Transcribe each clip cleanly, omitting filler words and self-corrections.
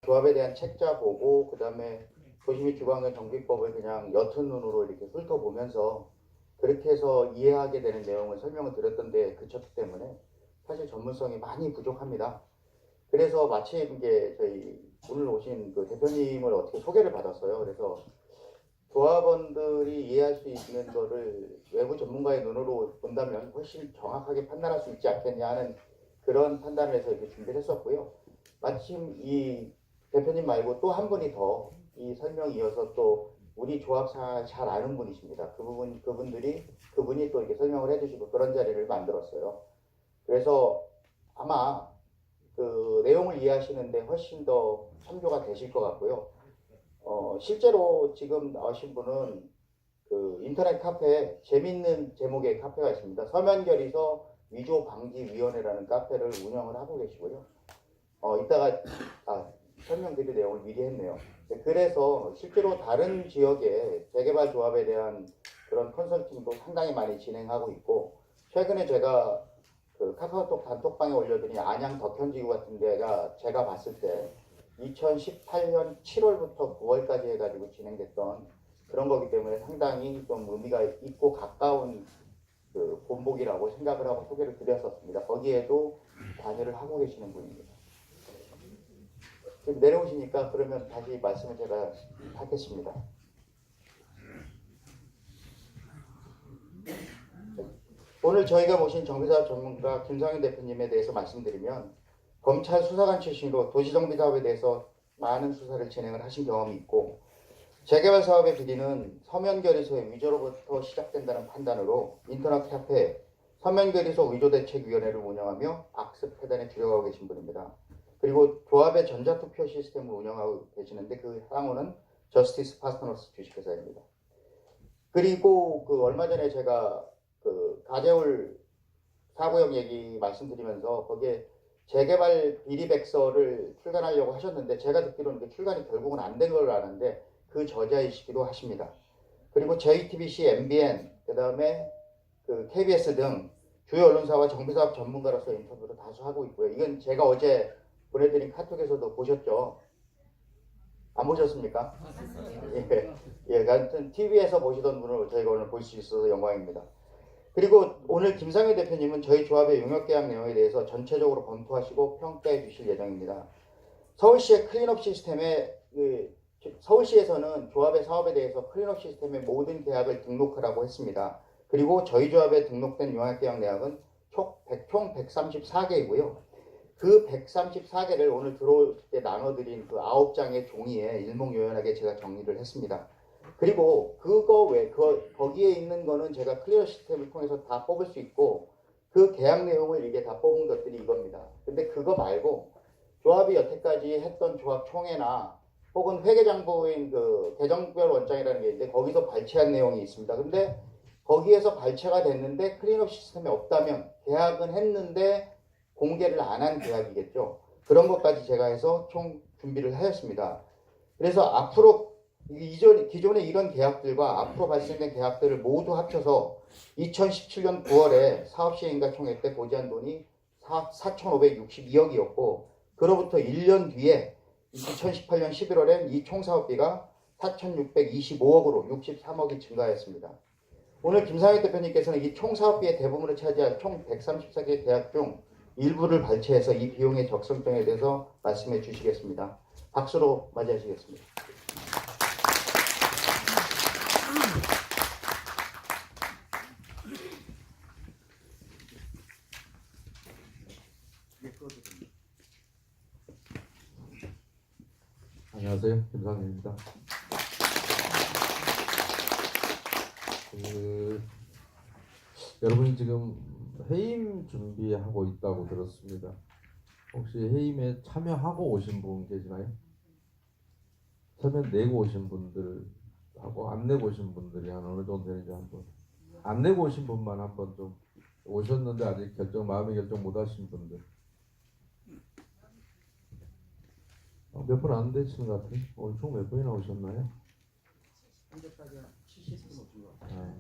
조합에 대한 책자 보고 그다음에 도시 및 주거환경 정비법을 그냥 옅은 눈으로 이렇게 훑어보면서 그렇게 해서 이해하게 되는 내용을 설명을 드렸던데 그쳤기 때문에 사실 전문성이 많이 부족합니다. 그래서 마침 이제 저희 오늘 오신 그 대표님을 어떻게 소개를 받았어요. 그래서 조합원들이 이해할 수 있는 거를 외부 전문가의 눈으로 본다면 훨씬 정확하게 판단할 수 있지 않겠냐 하는 그런 판단을 해서 이렇게 준비를 했었고요. 마침 이 대표님 말고 또 한 분이 더 이 설명 이어서 또 우리 조합사 잘 아는 분이십니다. 그분이 또 이렇게 설명을 해주시고 그런 자리를 만들었어요. 그래서 아마 그 내용을 이해하시는데 훨씬 더 참조가 되실 것 같고요. 실제로 지금 나오신 분은 그 인터넷 카페에 재밌는 제목의 카페가 있습니다. 서면결의서 위조 방지 위원회라는 카페를 운영을 하고 계시고요. 이따가 설명드릴 내용을 미리 했네요. 그래서 실제로 다른 지역의 재개발 조합에 대한 그런 컨설팅도 상당히 많이 진행하고 있고, 최근에 제가 그 카카오톡 단톡방에 올려드린 안양 덕현지구 같은 데가 제가 봤을 때 2018년 7월부터 9월까지 해가지고 진행됐던 그런 거기 때문에 상당히 좀 의미가 있고 가까운 그 본보기라고 생각을 하고 소개를 드렸었습니다. 거기에도 관여를 하고 계시는 분입니다. 지금 내려오시니까 그러면 다시 말씀을 제가 하겠습니다. 오늘 저희가 모신 정비사업 전문가 김성현 대표님에 대해서 말씀드리면 검찰 수사관 출신으로 도시정비사업에 대해서 많은 수사를 진행을 하신 경험이 있고 재개발 사업의 비리는 서면결의서의 위조로부터 시작된다는 판단으로 인터넷 카페 서면결의서 위조대책위원회를 운영하며 악습해단에 주력하고 계신 분입니다. 그리고 조합의 전자투표 시스템을 운영하고 계시는데 그 상호는 저스티스 파트너스 주식회사입니다. 그리고 그 얼마 전에 제가 그 가재울 사고역 얘기 말씀드리면서 거기에 재개발 비리백서를 출간하려고 하셨는데 제가 듣기로는 그 출간이 결국은 안 된 걸로 아는데 그 저자이시기도 하십니다. 그리고 JTBC, MBN, 그 다음에 그 KBS 등 주요 언론사와 정비사업 전문가로서 인터뷰를 다수 하고 있고요. 이건 제가 어제 보내드린 카톡에서도 보셨죠? 안 보셨습니까? 예, 하여튼 TV에서 보시던 분을 저희가 오늘 볼 수 있어서 영광입니다. 그리고 오늘 김상현 대표님은 저희 조합의 용역계약 내용에 대해서 전체적으로 검토하시고 평가해 주실 예정입니다. 서울시의 클린업 시스템에 서울시에서는 조합의 사업에 대해서 클린업 시스템의 모든 계약을 등록하라고 했습니다. 그리고 저희 조합에 등록된 용역계약 내역은 총 134개이고요. 그 134개를 오늘 들어올 때 나눠드린 그 9장의 종이에 일목요연하게 제가 정리를 했습니다. 그리고 거기에 있는 거는 제가 클리어 시스템을 통해서 다 뽑을 수 있고 그 계약 내용을 이게 다 뽑은 것들이 이겁니다. 근데 그거 말고 조합이 여태까지 했던 조합 총회나 혹은 회계장부인 그 계정별 원장이라는 게 있는데 거기서 발췌한 내용이 있습니다. 근데 거기에서 발췌가 됐는데 클린업 시스템이 없다면 계약은 했는데 공개를 안 한 계약이겠죠. 그런 것까지 제가 해서 총 준비를 하였습니다. 그래서 앞으로 기존의 이런 계약들과 앞으로 발생된 계약들을 모두 합쳐서 2017년 9월에 사업시행인가 총회 때 고지한 돈이 4,562억이었고 그로부터 1년 뒤에 2018년 11월엔 이 총사업비가 4,625억으로 63억이 증가했습니다. 오늘 김상현 대표님께서는 이 총사업비의 대부분을 차지할 총 134개 계약 중 일부를 발췌해서 이 비용의 적성성에 대해서 말씀해 주시겠습니다. 박수로 맞이하시겠습니다. 안녕하세요. 김상현입니다. 여러분이 지금 해임 준비하고 있다고 들었습니다. 혹시 해임에 참여하고 오신 분 계시나요? 서면 내고 오신 분들하고 안 내고 오신 분들이 한 어느 정도 되는지 한번 안 내고 오신 분만 한번 좀 오셨는데 아직 마음의 결정 못 하신 분들 몇 분 안 되시는 것 같아요. 오늘 총 몇 분이나 오셨나요? 현재까지 70분 오신 것 같아요.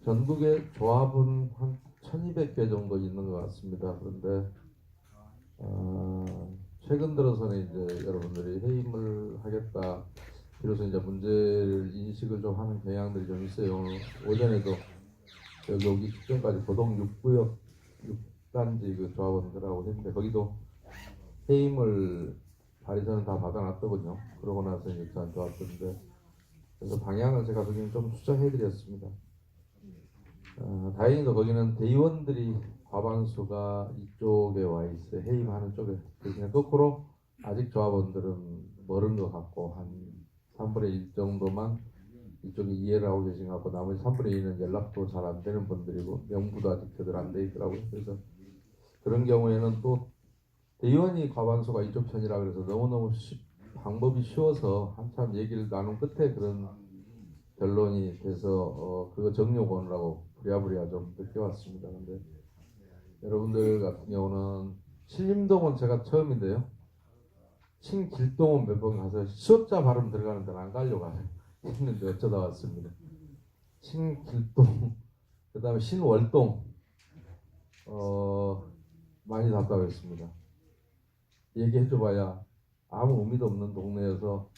전국에 조합은 한 1200개 정도 있는 것 같습니다. 그런데 최근 들어서는 이제 여러분들이 해임을 하겠다. 비로소 이제 문제를 인식을 좀 하는 경향들이 좀 있어요. 오전에도 여기 오기 직전까지 고동 6구역 6단지 그 조합원들하고 했는데 거기도 해임을 발의서는 다 받아놨더군요. 그러고 나서 이제 저한테 왔던데 그래서 방향을 제가 거기는 좀 수정해드렸습니다. 다행히도 거기는 대의원들이 과반수가 이쪽에 와 있어요. 해임하는 쪽에. 그냥 거꾸로 아직 조합원들은 멀은 것 같고 한 3분의 1 정도만 이쪽에 이해를 하고 계신 것 같고 나머지 3분의 1은 연락도 잘 안 되는 분들이고 명부도 아직 제대로 안 돼 있더라고요. 그래서 그런 경우에는 또 대의원이 과반수가 이쪽 편이라 그래서 너무너무 방법이 쉬워서 한참 얘기를 나눈 끝에 그런 결론이 돼서 그거 정리하고 오느라고 부랴부랴 좀 늦게 왔습니다. 근데 여러분들 같은 경우는 신림동은 제가 처음인데요. 신길동은 몇 번 가서 시옷자 발음 들어가는 데는 안 가려고 했는데 어쩌다 왔습니다. 신길동 그 다음에 신월동 많이 답답했습니다. 얘기해줘봐야 아무 의미도 없는 동네여서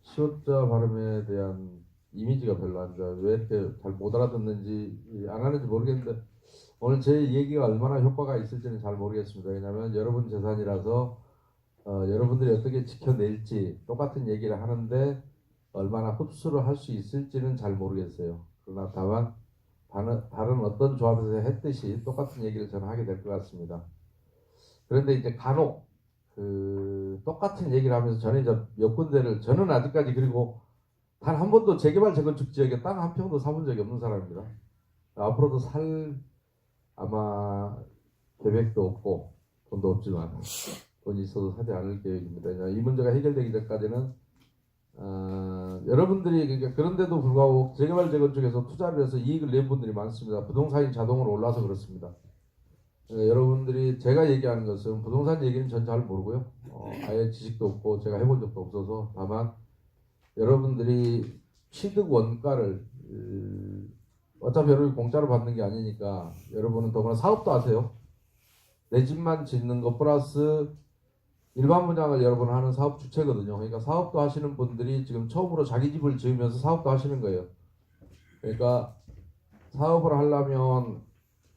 시옷자 발음에 대한 이미지가 별로 안 좋아요. 왜 이렇게 잘 못 알아듣는지 안 하는지 모르겠는데 오늘 제 얘기가 얼마나 효과가 있을지는 잘 모르겠습니다. 왜냐하면 여러분 재산이라서 여러분들이 어떻게 지켜낼지 똑같은 얘기를 하는데 얼마나 흡수를 할 수 있을지는 잘 모르겠어요. 그러나 다만 다른 어떤 조합에서 했듯이 똑같은 얘기를 저는 하게 될 것 같습니다. 그런데 이제 간혹 똑같은 얘기를 하면서 저는 이제 몇 군데를 저는 아직까지 그리고 단 한 번도 재개발 재건축 지역에 땅 한 평도 사본 적이 없는 사람입니다. 앞으로도 아마 계획도 없고 돈도 없지만 돈이 있어도 사지 않을 계획입니다. 이 문제가 해결되기 전까지는 여러분들이 그런데도 불구하고 재개발 재건축에서 투자를 해서 이익을 낸 분들이 많습니다. 부동산이 자동으로 올라서 그렇습니다. 여러분들이 제가 얘기하는 것은 부동산 얘기는 전 잘 모르고요. 아예 지식도 없고 제가 해본 적도 없어서 다만 여러분들이 취득 원가를 어차피 여러분이 공짜로 받는 게 아니니까 여러분은 더구나 사업도 하세요. 내 집만 짓는 것 플러스 일반 분양을 여러분 하는 사업 주체거든요. 그러니까 사업도 하시는 분들이 지금 처음으로 자기 집을 지으면서 사업도 하시는 거예요. 그러니까 사업을 하려면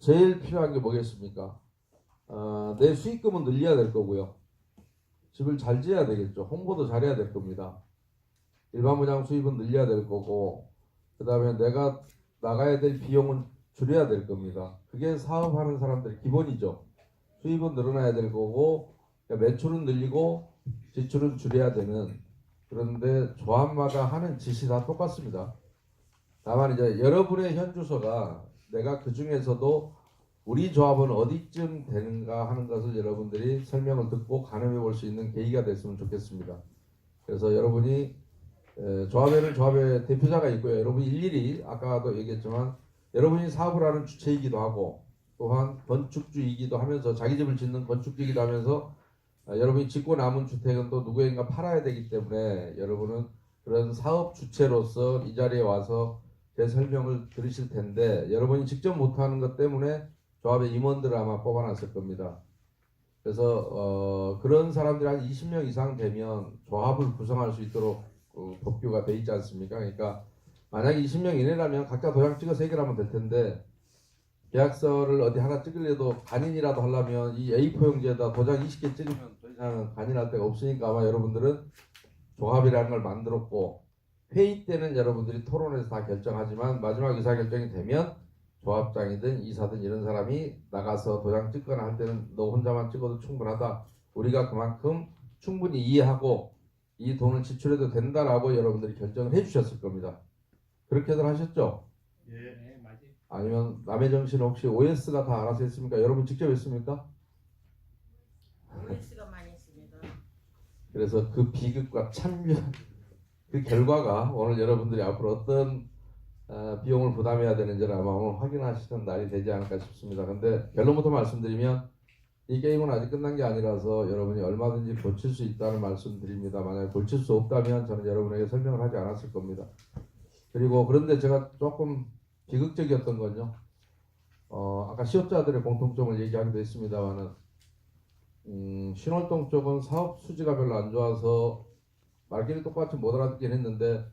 제일 필요한 게 뭐겠습니까? 내 수익금은 늘려야 될 거고요. 집을 잘 지어야 되겠죠. 홍보도 잘해야 될 겁니다. 일반 분양 수입은 늘려야 될 거고 그 다음에 내가 나가야 될 비용은 줄여야 될 겁니다. 그게 사업하는 사람들의 기본이죠. 수입은 늘어나야 될 거고 매출은 늘리고 지출은 줄여야 되는 그런데 조합마다 하는 짓이 다 똑같습니다. 다만 이제 여러분의 현주소가 내가 그 중에서도 우리 조합은 어디쯤 되는가 하는 것을 여러분들이 설명을 듣고 가늠해 볼 수 있는 계기가 됐으면 좋겠습니다. 그래서 여러분이 조합에는 조합의 대표자가 있고요. 여러분이 일일이 아까도 얘기했지만 여러분이 사업을 하는 주체이기도 하고 또한 건축주이기도 하면서 자기 집을 짓는 건축주이기도 하면서 여러분이 짓고 남은 주택은 또 누구에게가 팔아야 되기 때문에 여러분은 그런 사업 주체로서 이 자리에 와서 제 설명을 들으실 텐데 여러분이 직접 못하는 것 때문에 조합의 임원들을 아마 뽑아놨을 겁니다. 그래서 그런 사람들이 한 20명 이상 되면 조합을 구성할 수 있도록 법규가 돼 있지 않습니까? 그러니까 만약 20명 이내라면 각자 도장 찍어서 해결하면 될 텐데 계약서를 어디 하나 찍으려도 간인이라도 하려면 이 A4 용지에다 도장 20개 찍으면 더 이상은 간인할 데가 없으니까 아마 여러분들은 조합이라는 걸 만들었고 회의 때는 여러분들이 토론해서 다 결정하지만 마지막 의사결정이 되면 조합장이든 이사든 이런 사람이 나가서 도장 찍거나 할 때는 너 혼자만 찍어도 충분하다. 우리가 그만큼 충분히 이해하고 이 돈을 지출해도 된다라고 여러분들이 결정을 해주셨을 겁니다. 그렇게들 하셨죠? 예, 맞아요. 아니면 남의 정신은 혹시 OS가 다 알아서 했습니까? 여러분 직접 했습니까? OS가 많이 했습니다. 그래서 그 비극과 참여 그 결과가 오늘 여러분들이 앞으로 어떤 비용을 부담해야 되는지를 아마 오늘 확인하시는 날이 되지 않을까 싶습니다. 근데 결론부터 말씀드리면 이 게임은 아직 끝난 게 아니라서 여러분이 얼마든지 고칠 수 있다는 말씀 드립니다. 만약에 고칠 수 없다면 저는 여러분에게 설명을 하지 않았을 겁니다. 그리고 그런데 제가 조금 비극적이었던 건요. 아까 시업자들의 공통점을 얘기하기도 했습니다만은 신월동 쪽은 사업 수지가 별로 안 좋아서 말귀를 똑같이 못 알아듣긴 했는데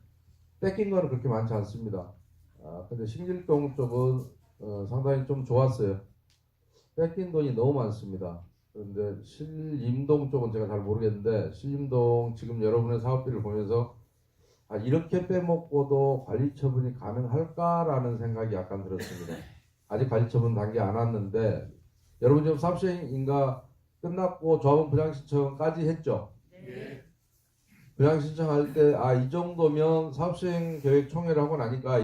뺏긴 거는 그렇게 많지 않습니다. 근데 신길동 쪽은 상당히 좀 좋았어요. 뺏긴 돈이 너무 많습니다. 그런데 신림동 쪽은 제가 잘 모르겠는데 신림동 지금 여러분의 사업비를 보면서 이렇게 빼먹고도 관리 처분이 가능할까라는 생각이 약간 들었습니다. 아직 관리 처분 단계 안 왔는데 여러분 지금 사업시행인가 끝났고 조합원 분양 신청까지 했죠? 네. 분양 신청할 때 이 정도면 사업시행 계획 총회를 하고 나니까